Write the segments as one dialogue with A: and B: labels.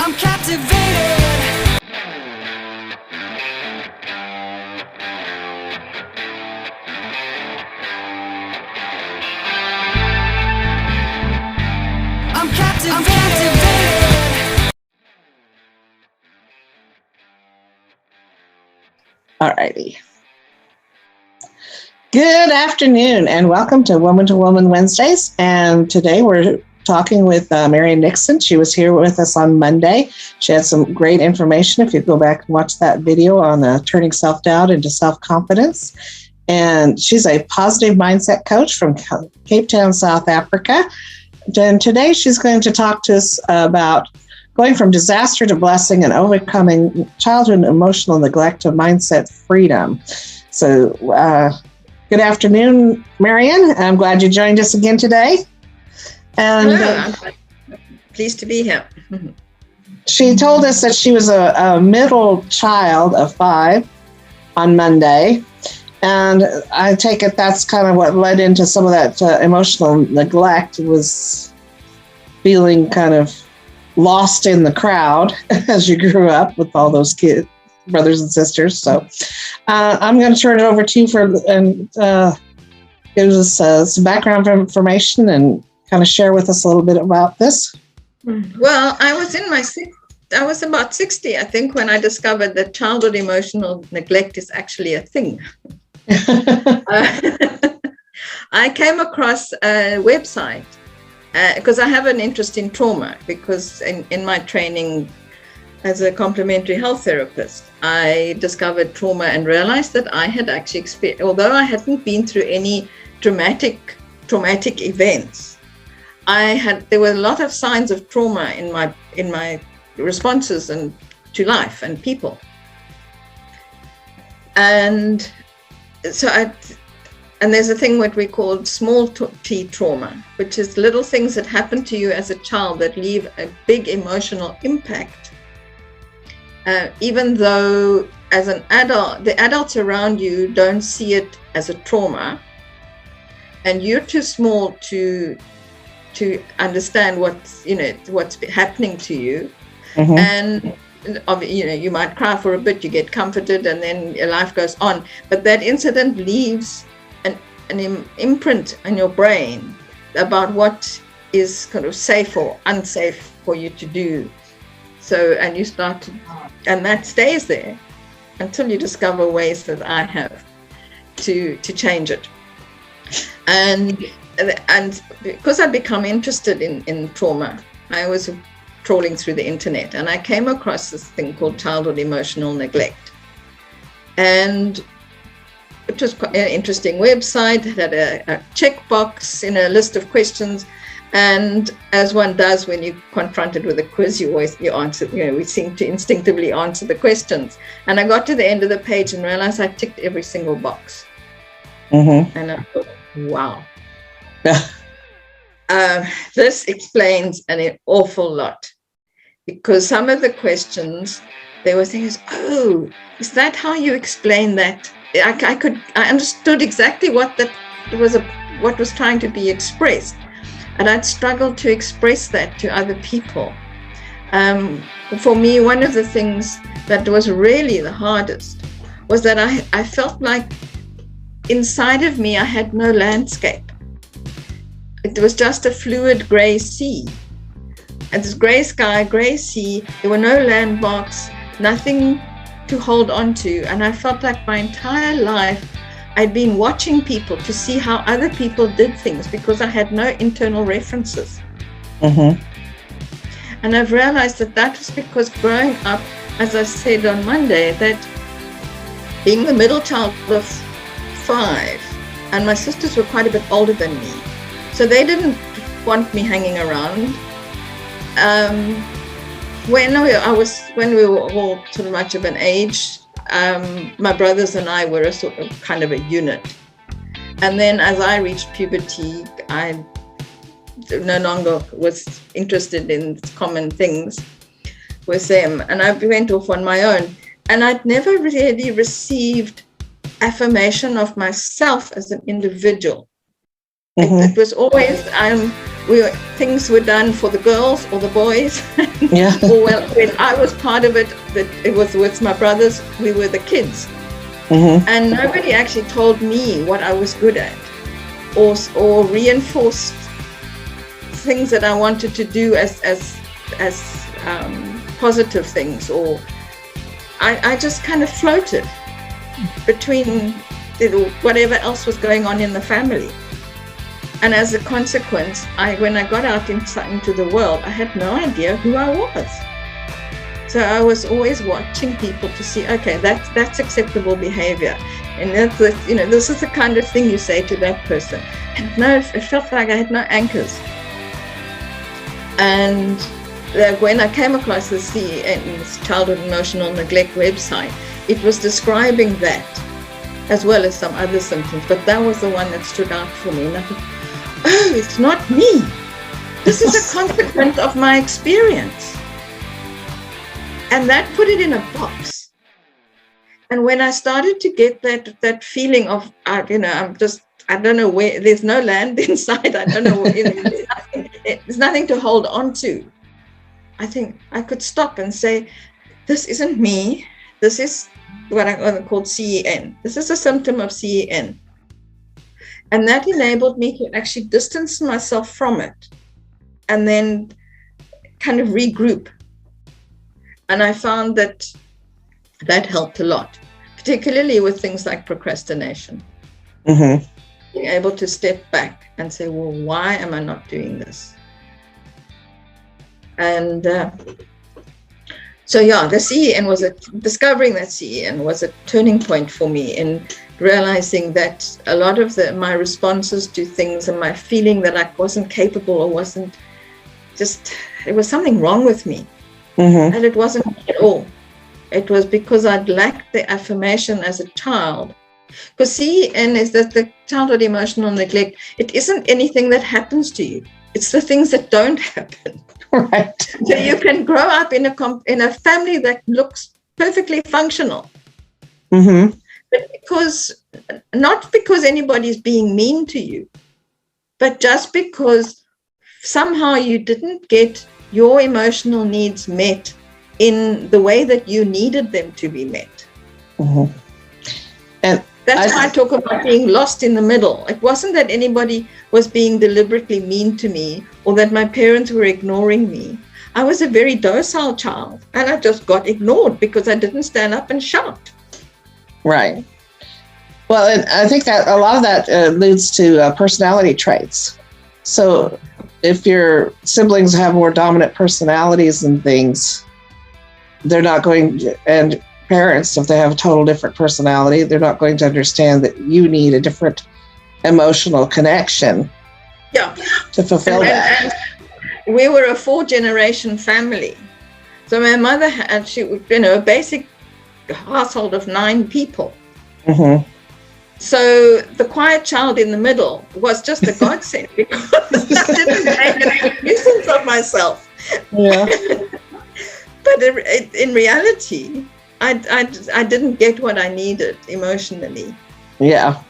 A: I'm captivated. I'm captivated.
B: Alrighty. Good afternoon and welcome to Woman Wednesdays. And today we're talking with Marion Nixon. She was here with us on Monday. She had some great information. If you go back and watch that video on turning self-doubt into self-confidence. And she's a positive mindset coach from Cape Town, South Africa. And today she's going to talk to us about going from disaster to blessing and overcoming childhood emotional neglect to mindset freedom. So, good afternoon, Marion. I'm glad you joined us again today. And
C: hello, I'm pleased to be here.
B: She told us that she was a middle child of 5 on Monday. And I take it that's kind of what led into some of that emotional neglect, was feeling kind of lost in the crowd as you grew up with all those kids, brothers and sisters. So I'm going to turn it over to you and give us some background information and kind of share with us a little bit about this.
C: Well, I was about 60, I think, when I discovered that childhood emotional neglect is actually a thing. I came across a website because I have an interest in trauma, because in my training as a complementary health therapist, I discovered trauma and realized that I had actually experienced, although I hadn't been through any traumatic events, there were a lot of signs of trauma in my responses to life and people. And so and there's a thing what we call small t trauma, which is little things that happen to you as a child that leave a big emotional impact. Even though as an adult, the adults around you don't see it as a trauma, and you're too small to understand what's happening to you. Mm-hmm. And you might cry for a bit, you get comforted, and then your life goes on. But that incident leaves an imprint in your brain about what is kind of safe or unsafe for you to do. So, and you start to, and that stays there until you discover ways that I have to change it. And because I've become interested in trauma, I was trawling through the internet and I came across this thing called childhood emotional neglect. And it was quite an interesting website. It had a checkbox in a list of questions. And as one does when you're confronted with a quiz, you answer, we seem to instinctively answer the questions. And I got to the end of the page and realized I ticked every single box. Mm-hmm. And I thought, wow. This explains an awful lot, because some of the questions, there were things, oh, is that how you explain that? I understood exactly what was trying to be expressed, and I'd struggled to express that to other people. For me, one of the things that was really the hardest was that I felt like inside of me I had no landscape. It was just a fluid gray sea. And this gray sky, gray sea, there were no landmarks, nothing to hold on to. And I felt like my entire life I'd been watching people to see how other people did things because I had no internal references. Mm-hmm. And I've realized that was because growing up, as I said on Monday, that being the middle child of 5, and my sisters were quite a bit older than me, so they didn't want me hanging around. When we were all sort of much of an age, my brothers and I were a sort of kind of a unit. And then as I reached puberty, I no longer was interested in common things with them. And I went off on my own. And I'd never really received affirmation of myself as an individual. Mm-hmm. It was always, things were done for the girls or the boys.
B: Yeah.
C: Or well, when I was part of it, that it was with my brothers, we were the kids.
B: Mm-hmm.
C: And nobody actually told me what I was good at, or reinforced things that I wanted to do as positive things. Or I just kind of floated between whatever else was going on in the family. And as a consequence, when I got out into the world, I had no idea who I was. So I was always watching people to see, okay, that's acceptable behavior. And this is the kind of thing you say to that person. And no, it felt like I had no anchors. And when I came across the CEN's Childhood Emotional Neglect website, it was describing that, as well as some other symptoms. But that was the one that stood out for me. And I thought, oh, it's not me. This is a consequence of my experience. And that put it in a box. And when I started to get that feeling of, I don't know where, there's no land inside, I don't know where, there's nothing to hold on to. I think I could stop and say, this isn't me. This is what I call CEN. This is a symptom of CEN. And that enabled me to actually distance myself from it and then kind of regroup. And I found that helped a lot, particularly with things like procrastination.
B: Mm-hmm.
C: Being able to step back and say, well, why am I not doing this? And the CEN discovering that CEN was a turning point for me in realizing that a lot of my responses to things and my feeling that I wasn't capable or wasn't there was something wrong with me.
B: Mm-hmm.
C: And it wasn't at all. It was because I'd lacked the affirmation as a child. Because CEN is that the childhood emotional neglect, it isn't anything that happens to you. It's the things that don't happen.
B: Right.
C: So you can grow up in a family that looks perfectly functional.
B: Mm-hmm.
C: But not because anybody's being mean to you, but just because somehow you didn't get your emotional needs met in the way that you needed them to be met.
B: Mm-hmm. And
C: that's why I talk about being lost in the middle. It wasn't that anybody was being deliberately mean to me or that my parents were ignoring me. I was a very docile child and I just got ignored because I didn't stand up and shout.
B: Right. Well, and I think that a lot of that leads to personality traits. So if your siblings have more dominant personalities and things, they're not going to, and parents, if they have a total different personality, they're not going to understand that you need a different emotional connection to fulfill that.
C: And we were a 4-generation family. So my mother had, a basic household of 9 people.
B: Mm-hmm.
C: So the quiet child in the middle was just a godsend because I didn't make a nuisance of myself.
B: Yeah.
C: But in reality, I didn't get what I needed emotionally.
B: Yeah.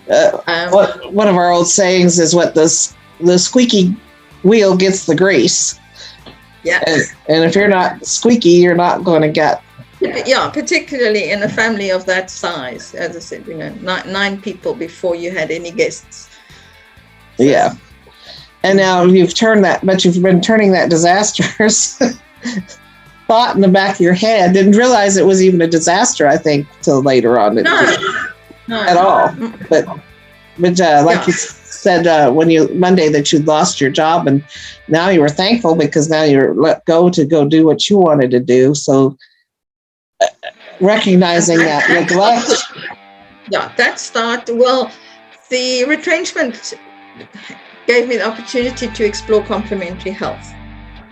B: One of our old sayings is what the squeaky wheel gets the grease.
C: Yeah.
B: And if you're not squeaky, you're not going to get.
C: Yeah, particularly in a family of that size. As I said, 9 people before you had any guests. So.
B: Yeah. And now you've been turning that disastrous thought in the back of your head. Didn't realize it was even a disaster, I think, till later on.
C: No.
B: At all. But like you said Monday that you lost your job, and now you were thankful because now you're let go to go do what you wanted to do. So recognizing that neglect.
C: Yeah, that start. Well, the retrenchment gave me the opportunity to explore complementary health.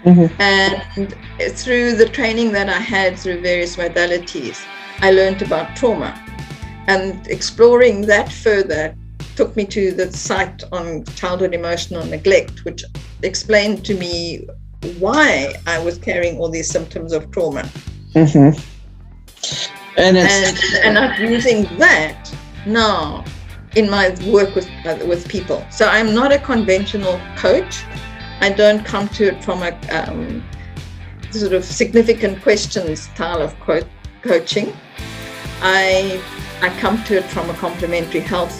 C: Mm-hmm. And through the training that I had through various modalities, I learned about trauma. And exploring that further took me to the site on childhood emotional neglect, which explained to me why I was carrying all these symptoms of trauma.
B: Mm-hmm. And
C: I'm using that now in my work with people. So I'm not a conventional coach. I don't come to it from a sort of significant questions style of coaching. I come to it from a complementary health.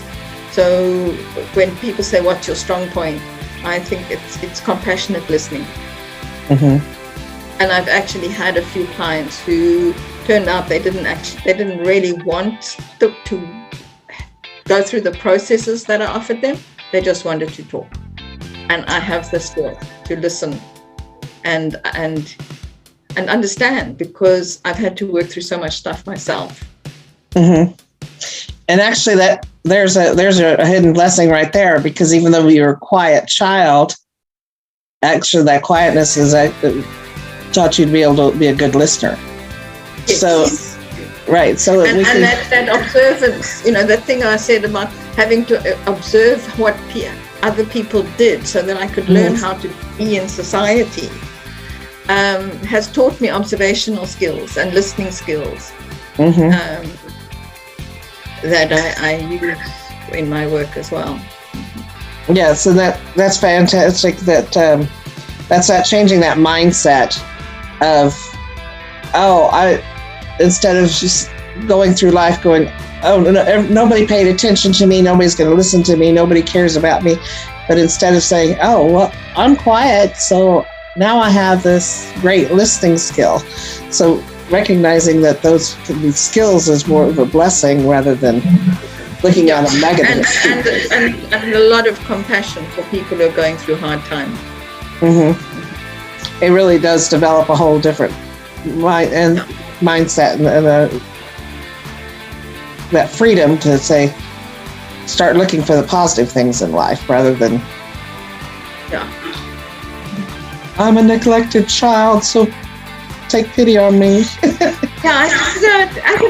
C: So when people say, "What's your strong point?" I think it's compassionate listening.
B: Mm-hmm.
C: And I've actually had a few clients who turned out they didn't really want to go through the processes that I offered them. They just wanted to talk. And I have the skill to listen and understand, because I've had to work through so much stuff myself.
B: Mm-hmm. And actually, that there's a hidden blessing right there, because even though you're a quiet child, actually that quietness is taught you to be able to be a good listener.
C: Yes.
B: So, right. So
C: and that observance, that thing I said about having to observe what other people did so that I could learn how to be in society, has taught me observational skills and listening skills.
B: Mm-hmm.
C: That I use in my work as well.
B: Yeah, so that's fantastic. That's that changing that mindset of, instead of just going through life going, nobody paid attention to me, nobody's going to listen to me, nobody cares about me, but instead of saying, I'm quiet, so now I have this great listening skill. So recognizing that those can be skills is more of a blessing rather than looking at a negative.
C: And a lot of compassion for people who are going through hard times.
B: Mm-hmm. It really does develop a whole different mindset and that freedom to start looking for the positive things in life rather than, I'm a neglected child, so take pity on me.
C: As a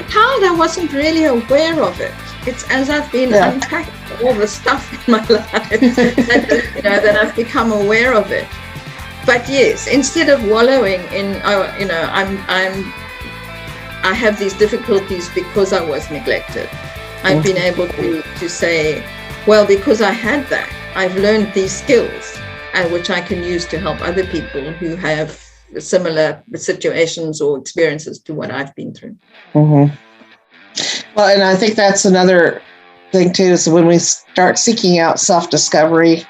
C: child, I wasn't really aware of it. It's as I've been unpacking all the stuff in my life that I've become aware of it. But yes, instead of wallowing in, I have these difficulties because I was neglected. I've been able to say, well, because I had that, I've learned these skills, which I can use to help other people who have similar situations or experiences to what I've been through.
B: Mm-hmm. Well, and I think that's another thing too, is when we start seeking out self-discovery,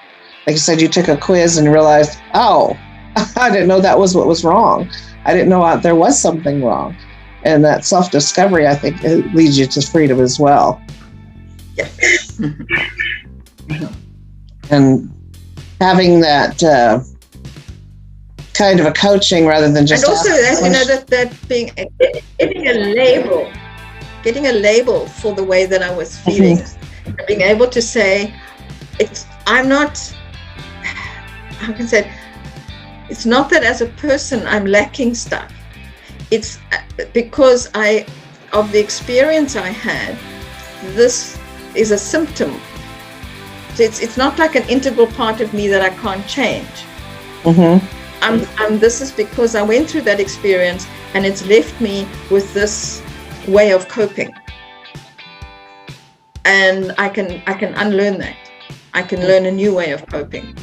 B: like you said, you took a quiz and realized, I didn't know that was what was wrong. I didn't know there was something wrong. And that self-discovery, I think, it leads you to freedom as well.
C: Yeah.
B: And having that kind of a coaching rather than just...
C: And also that being, getting a label for the way that I was feeling, being able to say, it's not that as a person I'm lacking stuff. It's because of the experience I had, this is a symptom. So it's not like an integral part of me that I can't change. This is because I went through that experience and it's left me with this way of coping. And I can unlearn that. I can learn a new way of coping.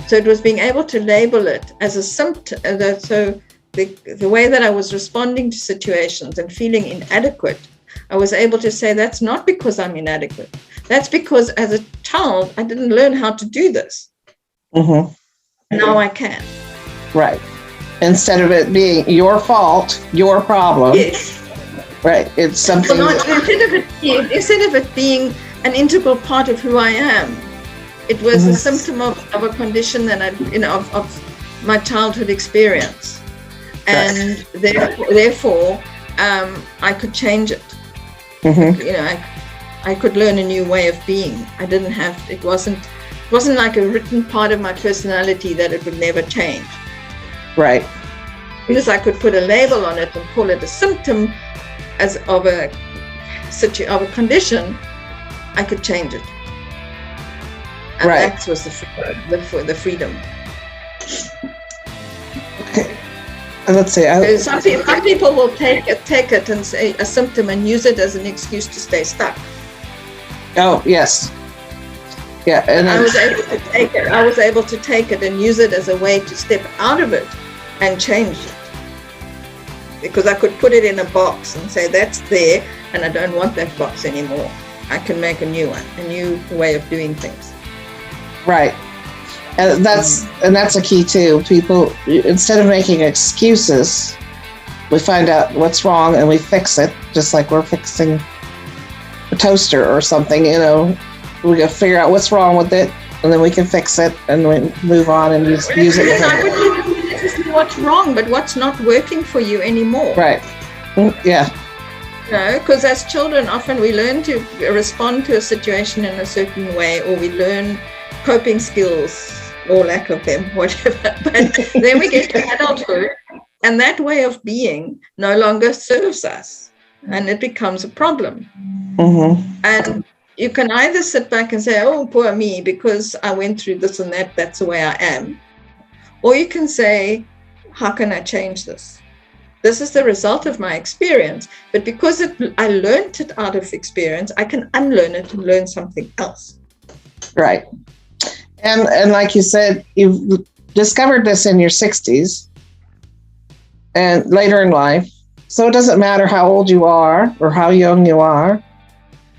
C: So it was being able to label it as a symptom. So the way that I was responding to situations and feeling inadequate, I was able to say, that's not because I'm inadequate. That's because as a child, I didn't learn how to do this. Now I can.
B: Right. Instead of it being your fault, your problem.
C: Yes.
B: Right. It's something.
C: Instead of it being an integral part of who I am, it was a symptom of a condition that of my childhood experience, and therefore I could change it. I could learn a new way of being. It wasn't like a written part of my personality that it would never change.
B: Right.
C: Because I could put a label on it and call it a symptom of a condition, I could change it. And that was the freedom.
B: Okay. And let's see.
C: Some people will take it and say a symptom and use it as an excuse to stay stuck.
B: Oh, yes. Yeah. And
C: I
B: then,
C: was able to take it. I was able to take it and use it as a way to step out of it and change it. Because I could put it in a box and say, that's there, and I don't want that box anymore. I can make a new one, a new way of doing things.
B: right. And that's a key too. People, instead of making excuses, we find out what's wrong and we fix it, just like we're fixing a toaster or something. We gotta figure out what's wrong with it, and then we can fix it, and we move on and use it.
C: I wouldn't necessarily what's wrong, but what's not working for you anymore.
B: Right. Yeah.
C: Because as children, often we learn to respond to a situation in a certain way, or we learn coping skills or lack of them, whatever. But then we get to adulthood, and that way of being no longer serves us, and it becomes a problem.
B: Mm-hmm.
C: And you can either sit back and say, oh, poor me, because I went through this and that, that's the way I am. Or you can say, how can I change this? This is the result of my experience, but because I learned it out of experience, I can unlearn it and learn something else.
B: Right. And like you said, you've discovered this in your 60s and later in life. So it doesn't matter how old you are or how young you are.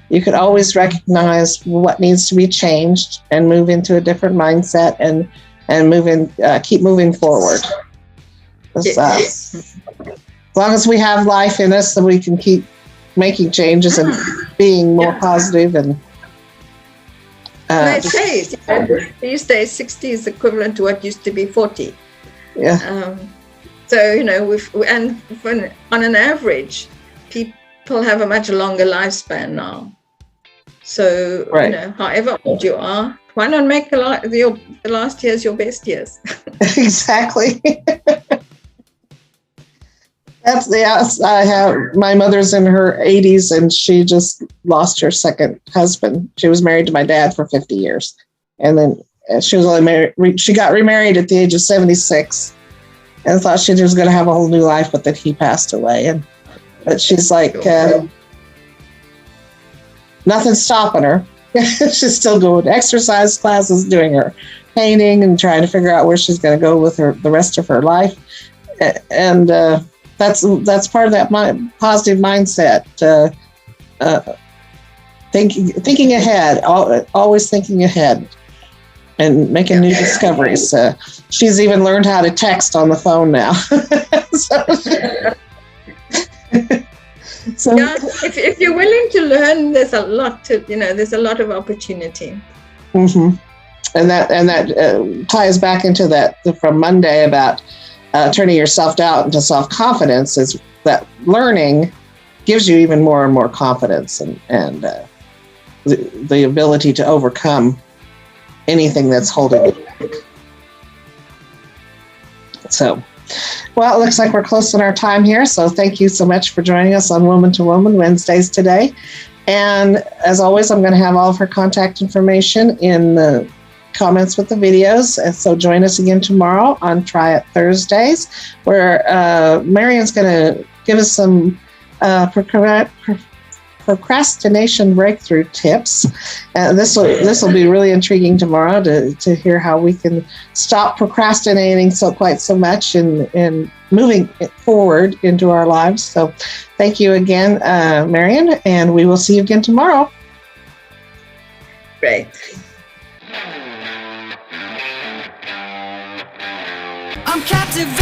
B: You could always recognize what needs to be changed and move into a different mindset and keep moving forward. As long as we have life in us, then we can keep making changes and being more positive. And
C: they say these days 60 is equivalent to what used to be 40.
B: Yeah.
C: So on an average, people have a much longer lifespan now. So
B: right.
C: However old you are, why not make the last years your best years?
B: Exactly. I have my mother's in her 80s, and she just lost her second husband. She was married to my dad for 50 years, and then she was only married. She got remarried at the age of 76, and thought she was going to have a whole new life, but then he passed away. But she's like, nothing's stopping her. She's still going to exercise classes, doing her painting, and trying to figure out where she's going to go with the rest of her life, and. That's part of that positive mindset. Thinking ahead, always thinking ahead, and making new discoveries. She's even learned how to text on the phone now. So
C: yeah, if you're willing to learn, there's a lot of opportunity.
B: Mm-hmm. And that ties back into that from Monday about. Turning your self-doubt into self-confidence, is that learning gives you even more and more confidence and the ability to overcome anything that's holding you back. So, well, it looks like we're close on our time here. So thank you so much for joining us on Woman to Woman Wednesdays today. And as always, I'm going to have all of her contact information in the comments with the videos. And so join us again tomorrow on Try It Thursdays, where Marion's going to give us some procrastination breakthrough tips. This will be really intriguing tomorrow to hear how we can stop procrastinating quite so much and moving forward into our lives. So thank you again, Marion, and we will see you again tomorrow.
C: Great.
A: I'm captivated.